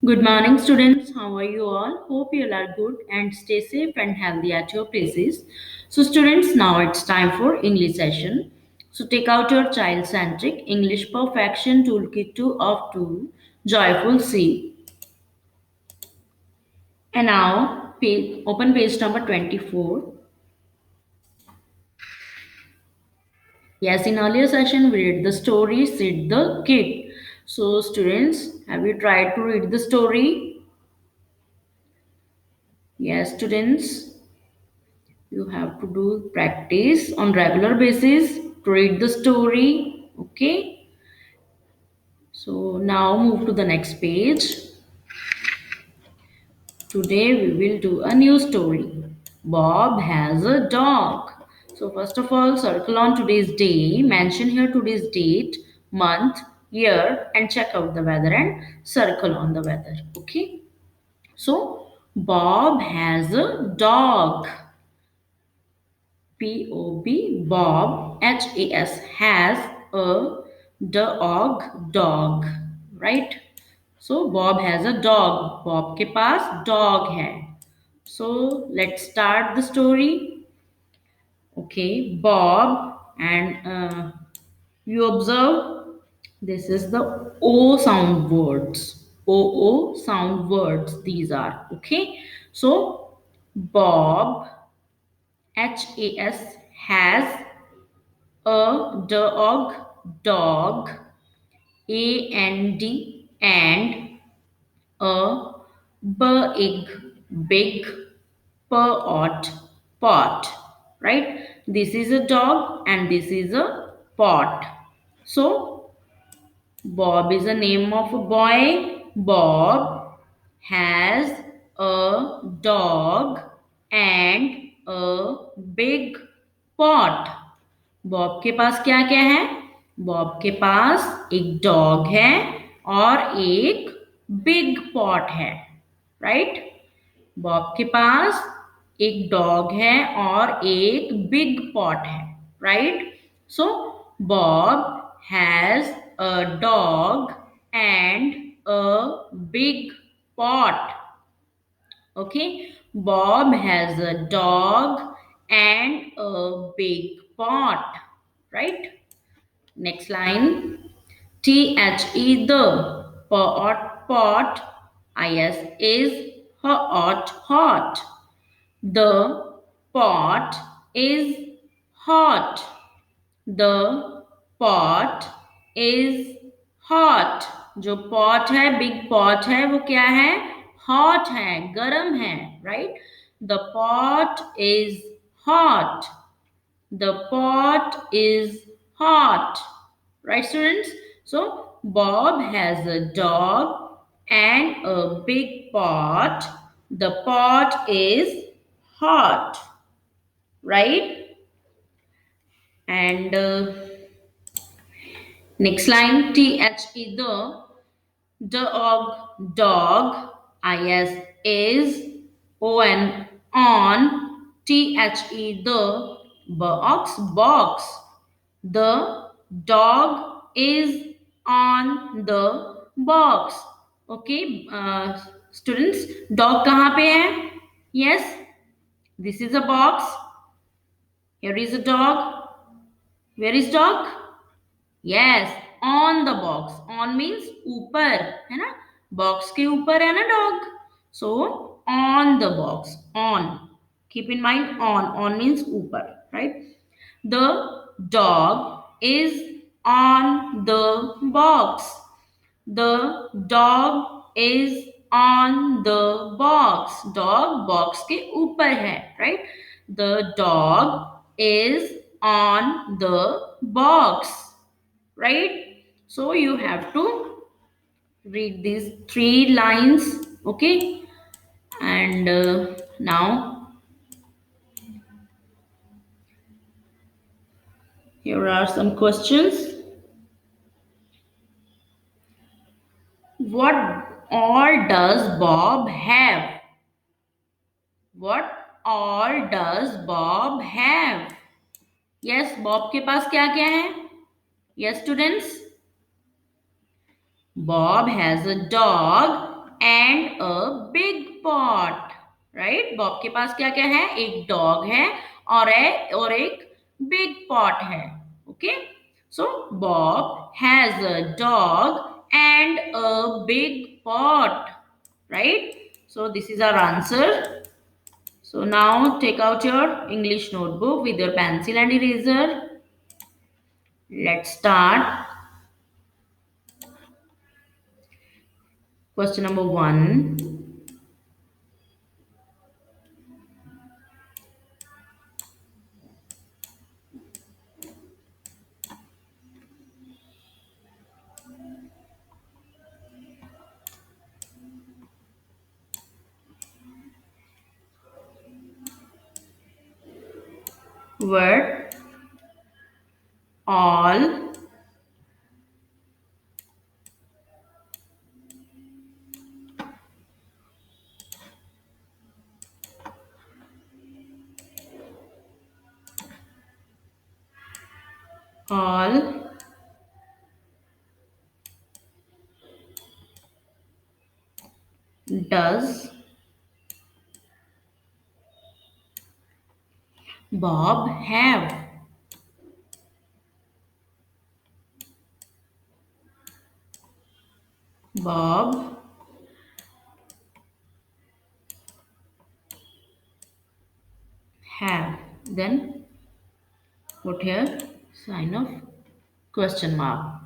Good morning, students. How are you all? Hope you all are good and stay safe and healthy at your places. So, students, now it's time for English session. So, take out your child-centric English Perfection Toolkit 2 of 2, Joyful C. And now, open page number 24. Yes, in earlier session, we read the story, Sid the Kid. So, students, have you tried to read the story? Yes, students. You have to do practice on regular basis to read the story. Okay, so now move to the next page. Today we will do a new story. Bob has a dog. So first of all, circle on today's day, mention here today's date, month, year, and check out the weather and circle on the weather. Okay, so Bob has a dog. Bob, Bob, HAS, has a dog, right? So Bob has a dog. Bob के पास dog है. So let's start the story. Okay, Bob, and you observe this is the O sound words. O sound words. These are okay. So Bob, HAS, has a dog, and a big pot, right? This is a dog and this is a pot. So Bob is the name of a boy. Bob has a dog and a big pot. Bob के पास क्या क्या है? Bob के पास एक dog है और एक big pot है, राइट? बॉब के पास एक डॉग है और एक बिग पॉट है, right? So Bob has a dog and a big pot. Okay, Bob has a dog and a big pot, right? Next line. The pot, is hot. The pot is hot. The pot is hot. जो pot है, big pot है, वो क्या है? Hot है, गर्म है, right? The pot is hot. The pot is hot. Right, students? So, Bob has a dog and a big pot. The pot is hot. Right? And next line, dog, is on, the box. The dog is on the box. Okay, students, dog कहाँ पे है? Yes, this is a box. Here is a dog. Where is dog? Yes, on the box. On means ऊपर, है ना? Box के ऊपर है ना dog. So on the box. On. Keep in mind on. On means ऊपर, right? The dog is on the box. The dog is on the box. Dog box के ऊपर है, right? The dog is on the box, right? So you have to read these three lines, okay? And now here are some questions. What all does Bob have? What all does Bob have? Yes, Bob के पास क्या क्या है? Yes, students. Bob has a dog and a big pot. Right, Bob के पास क्या क्या है, एक dog है और एक बिग पॉट है. Okay, so Bob has a dog and a big pot. Right, so this is our answer. So now take out your English notebook with your pencil and eraser. Let's start. Question number 1. Word all all does Bob have? Bob have. Then put here sign of question mark.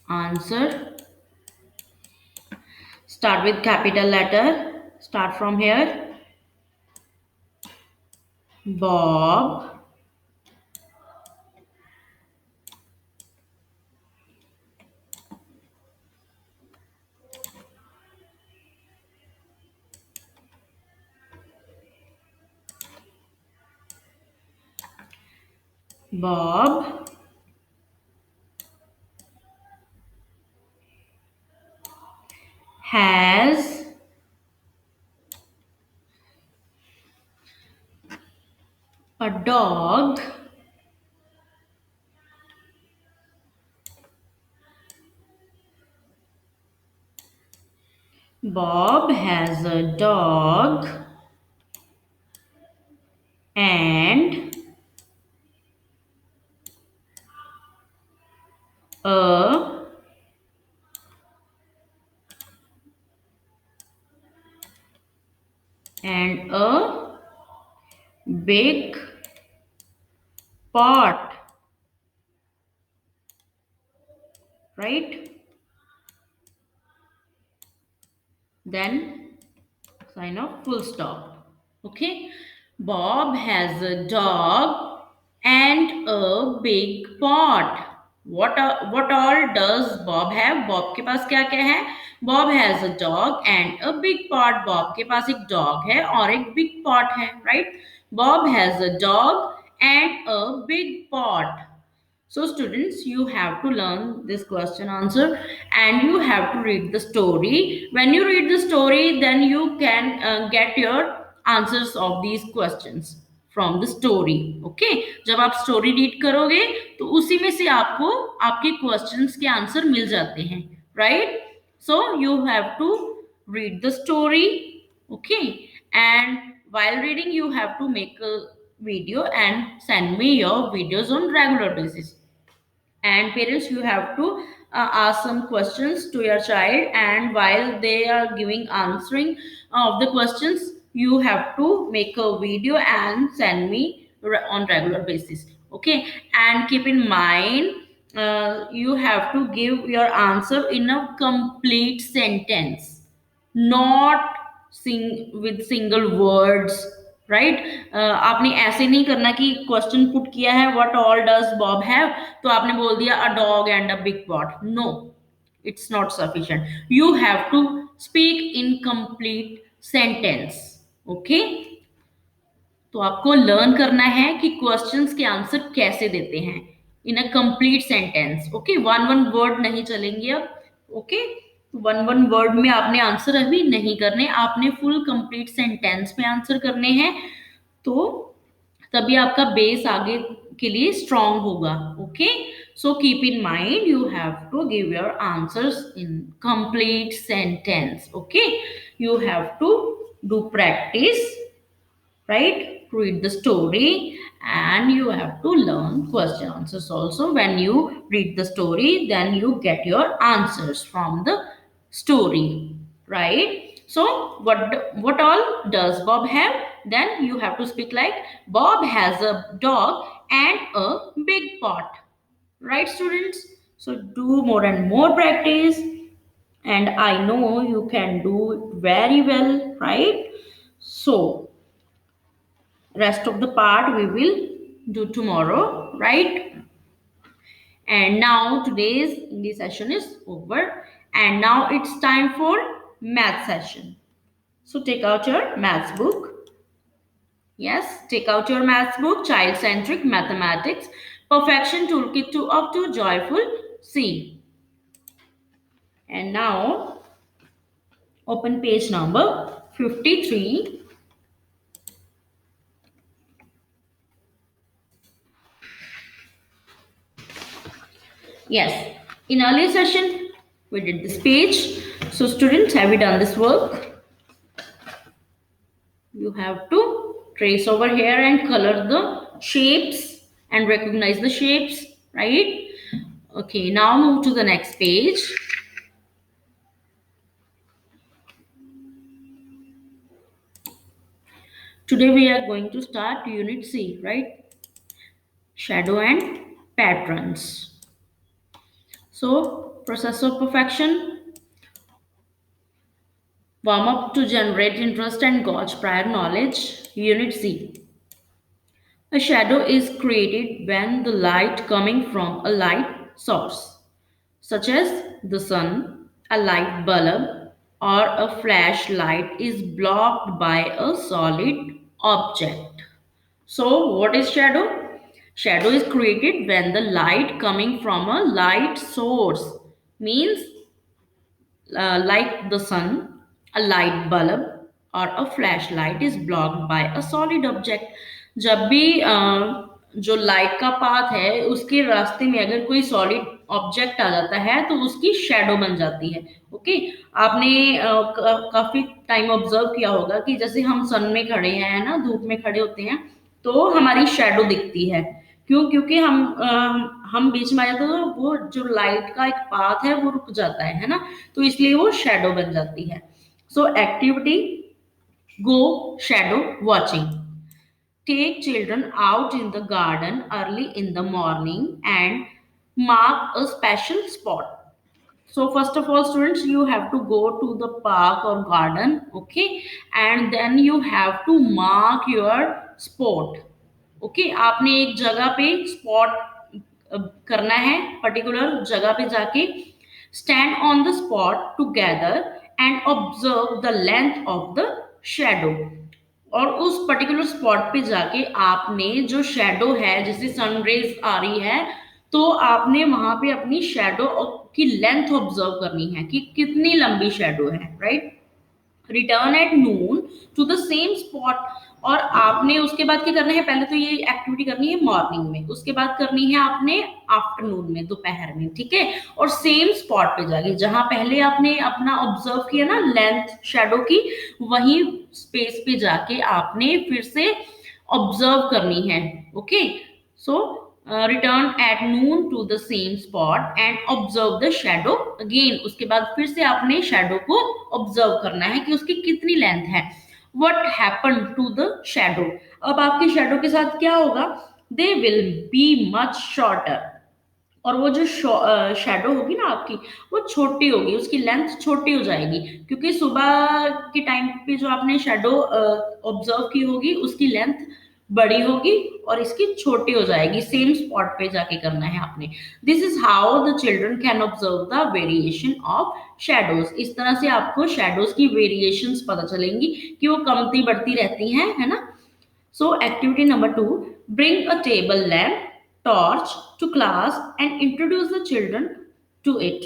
Answer. Start with capital letter. Start from here. Bob Bob has a dog Bob has a dog and a a big pot. Right? Then sign of full stop. Okay, Bob has a dog and a big pot. What all does Bob have? Bob के पास क्या क्या है? Bob has a dog and a big pot. Bob के पास एक dog है और एक big pot है. Right? Bob has a dog and a big pot. So students, you have to learn this question answer and you have to read the story. When you read the story, then you can get your answers of these questions from the story. Okay? जब आप story read करोगे तो उसी में से आपको आपके questions के answer मिल जाते हैं. Right? So you have to read the story. Okay? And while reading, you have to make a video and send me your videos on regular basis. And parents, you have to ask some questions to your child, and while they are giving answering of the questions, you have to make a video and send me on regular basis. Okay, and keep in mind, you have to give your answer in a complete sentence, not with single words. Right, आपने ऐसे नहीं करना कि question put किया है what all does Bob have, तो आपने बोल दिया a dog and a big pot. No, it's not sufficient. You have to speak in complete sentence. Okay, तो आपको लर्न करना है कि क्वेश्चंस के आंसर कैसे देते हैं in a complete sentence. Okay, one one word नहीं चलेंगे अब. ओके, वन वन वर्ड में आपने आंसर अभी नहीं करने, आपने फुल कंप्लीट सेंटेंस में आंसर करने हैं. तो तभी आपका बेस आगे के लिए स्ट्रांग होगा. Okay, So keep in mind you have to give your answers in complete sentence. Okay, you have to do practice, right? Read the story, and you have to learn question answers also. When you read the story, then you get your answers from the story, right? So what all does Bob have? Then you have to speak like, Bob has a dog and a big pot, right, students? So do more and more practice, and I know you can do very well, right? So rest of the part we will do tomorrow, right? And now today's English session is over, and now it's time for math session. So take out your maths book. Yes, take out your maths book. Child centric mathematics perfection toolkit 2 of 2 joyful C. And now open page number 53. Yes, in earlier session we did this page. So students, have you done this work? You have to trace over here and color the shapes and recognize the shapes, right? Okay, now move to the next page. Today we are going to start unit C, right? Shadow and patterns. So process of perfection, warm up to generate interest and gauge prior knowledge. Unit C. A shadow is created when the light coming from a light source, such as the sun, a light bulb, or a flashlight, is blocked by a solid object. So, what is shadow? Shadow is created when the light coming from a light source, means like the sun, a light bulb, or a flashlight is blocked by a solid object. जब भी जो light का path है उसके रास्ते में अगर कोई सॉलिड ऑब्जेक्ट आ जाता है तो उसकी शेडो बन जाती है। ओके, आपने काफी टाइम ऑब्जर्व किया होगा कि जैसे हम सन में खड़े हैं ना, धूप में खड़े होते हैं तो हमारी शेडो दिखती है। क्यों? क्योंकि हम बीच में आ जाते हैं तो वो जो लाइट का एक पाथ है वो रुक जाता है ना, तो इसलिए वो शेडो बन जाती है। So activity, go shadow watching. Take children out in the garden early in the morning and mark a special spot. So first of all students, you have to go to the park or garden, okay, and then you have to mark your spot. Okay, आपने एक जगह पे spot करना है, particular जगह पे जाके stand on the spot together and observe the length of the shadow. और उस पर्टिकुलर स्पॉट पे जाके आपने जो शेडो है, जैसे सनरेज आ रही है तो आपने वहां पे अपनी शेडो की लेंथ ऑब्जर्व करनी है कि कितनी लंबी शेडो है, right? Return at noon to the same spot. और आपने उसके बाद क्या करना है, पहले तो ये एक्टिविटी करनी है मॉर्निंग में, उसके बाद करनी है आपने आफ्टरनून में, दोपहर में, ठीक है? और सेम स्पॉट पे जाके जहां पहले आपने अपना ऑब्जर्व किया ना लेंथ शेडो की, वही स्पेस पे जाके आपने फिर से ऑब्जर्व करनी है। Okay, so return at noon to the same spot and observe the shadow again. उसके बाद फिर से आपने शेडो को ऑब्जर्व करना है कि उसकी कितनी लेंथ है। What happen to the shadow? अब आपकी शेडो के साथ क्या होगा? They will be much shorter. और वो जो शेडो होगी ना आपकी, वो छोटी होगी, उसकी लेंथ छोटी हो जाएगी, क्योंकि सुबह के टाइम पे जो आपने शेडो ऑब्जर्व की होगी उसकी लेंथ बड़ी होगी और इसकी छोटी हो जाएगी। सेम स्पॉट पे जाके करना है आपने। This is how the children can observe the variation of shadows. इस तरह से आपको शेडोज की वेरिएशंस पता चलेंगी कि वो कमती बढ़ती रहती हैं, है ना? So activity number 2, bring a table lamp, torch to class and introduce the children to it.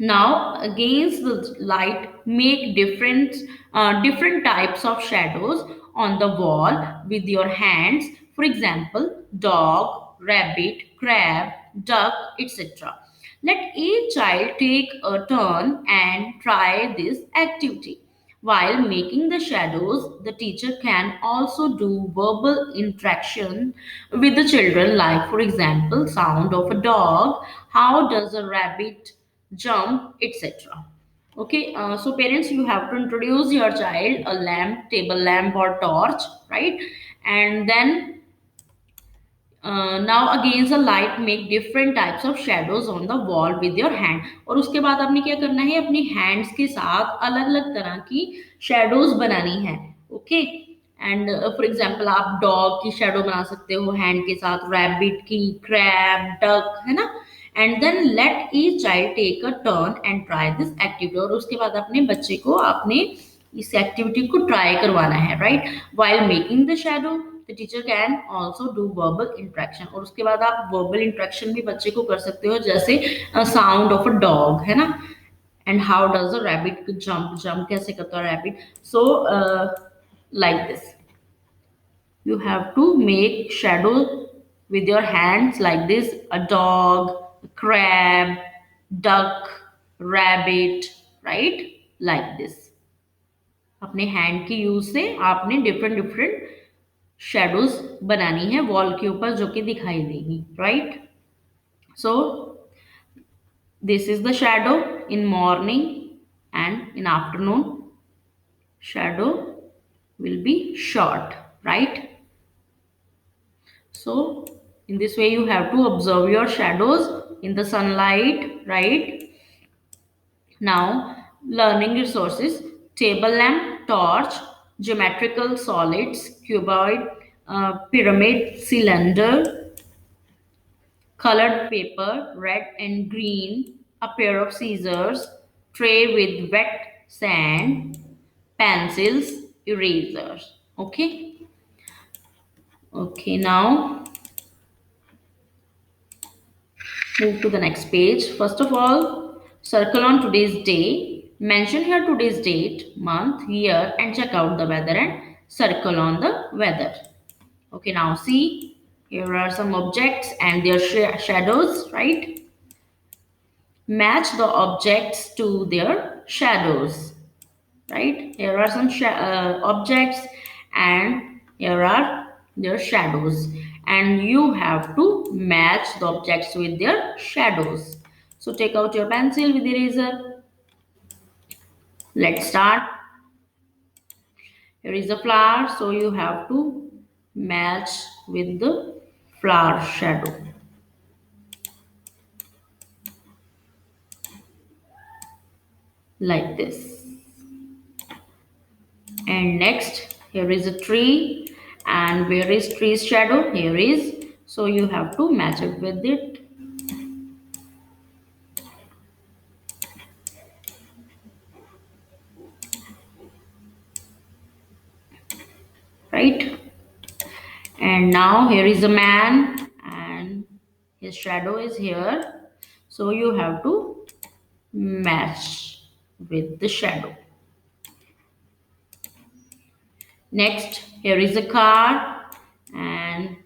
Now against the light, make different types of shadows on the wall with your hands. For example, dog, rabbit, crab, duck, etc. Let each child take a turn and try this activity. While making the shadows, the teacher can also do verbal interaction with the children, like, for example, sound of a dog, how does a rabbit jump, etc. Okay, so parents, you have to introduce your child a lamp, table lamp, or torch, right? And then now against the light make different types of shadows on the wall with your hand. और उसके बाद आपने क्या करना है, अपनी hands के साथ अलग अलग तरह की शेडोज बनानी है. ओके, एंड फॉर एग्जांपल आप डॉग की शेडो बना सकते हो हैंड के साथ, रैबिट की, क्रैब, डक, है ना. And then let each child take a turn and try this activity. और उसके बाद अपने बच्चे को आपने इस एक्टिविटी को ट्राई करवाना है, right. While making the shadow the teacher can also do verbal interaction. और उसके बाद आप वर्बल इंट्रैक्शन भी बच्चे को कर सकते हो, जैसे साउंड ऑफ अ डॉग, है ना. And how does a rabbit jump, jump कैसे करता है rabbit. So like this you have to make shadow with your hands like this: a dog, a crab, duck, rabbit, right, like this. अपने hand की use से आपने different different shadows बनानी है wall के ऊपर जो कि दिखाई देगी, right. So this is the shadow in morning and in afternoon. Shadow will be short, right. So in this way you have to observe your shadows in the sunlight, right? Now learning resources: table lamp, torch, geometrical solids, cuboid, pyramid, cylinder, colored paper, red and green, a pair of scissors, tray with wet sand, pencils, erasers. Okay. Okay, now move to the next page. First of all, circle on today's day. Mention here today's date, month, year, and check out the weather and circle on the weather. Okay, now see, here are some objects and their shadows, right? Match the objects to their shadows, right? Here are some objects and here are their shadows, and you have to match the objects with their shadows. So take out your pencil with eraser. Let's start. Here is a flower, so you have to match with the flower shadow, like this. And next, here is a tree, and where is tree's shadow? Here is, so you have to match it with it, right. And now here is a man and his shadow is here, so you have to match with the shadow. Next, here is a car and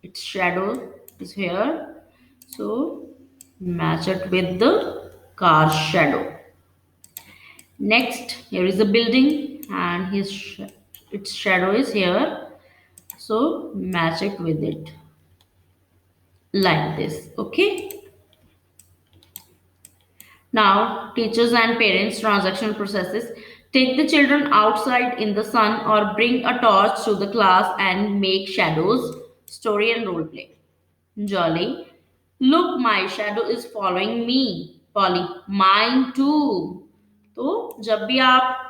its shadow is here, so match it with the car shadow. Next, here is a building and its shadow is here, so match it with it, like this. Okay. Now, teachers and parents transactional processes. Take the children outside in the sun or bring a torch to the class and make shadows. Story and role play. Jolly. Look, my shadow is following me. Polly. Mine too. तो जब भी आप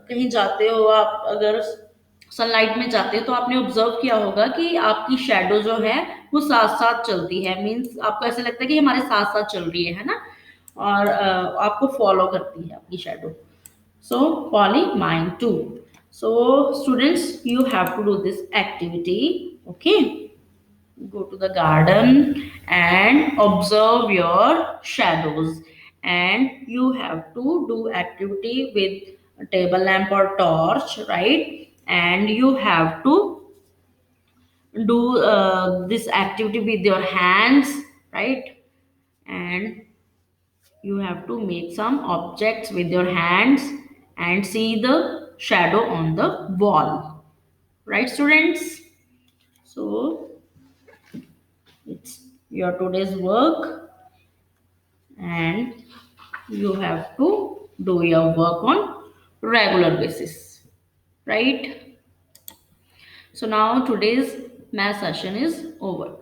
कहीं जाते हो, आप अगर sunlight में जाते हो तो आपने ऑब्जर्व किया होगा कि आपकी शेडो जो है वो साथ साथ चलती है. मीन्स आपको ऐसा लगता है कि हमारे साथ साथ चल रही है ना, और आपको फॉलो करती है आपकी shadow. So poly mind too. So students, you have to do this activity. Okay, go to the garden and observe your shadows, and you have to do activity with a table lamp or torch, right. And you have to do this activity with your hands, right? And you have to make some objects with your hands and see the shadow on the wall, right, students? So it's your today's work, and you have to do your work on regular basis, right? So now today's math session is over.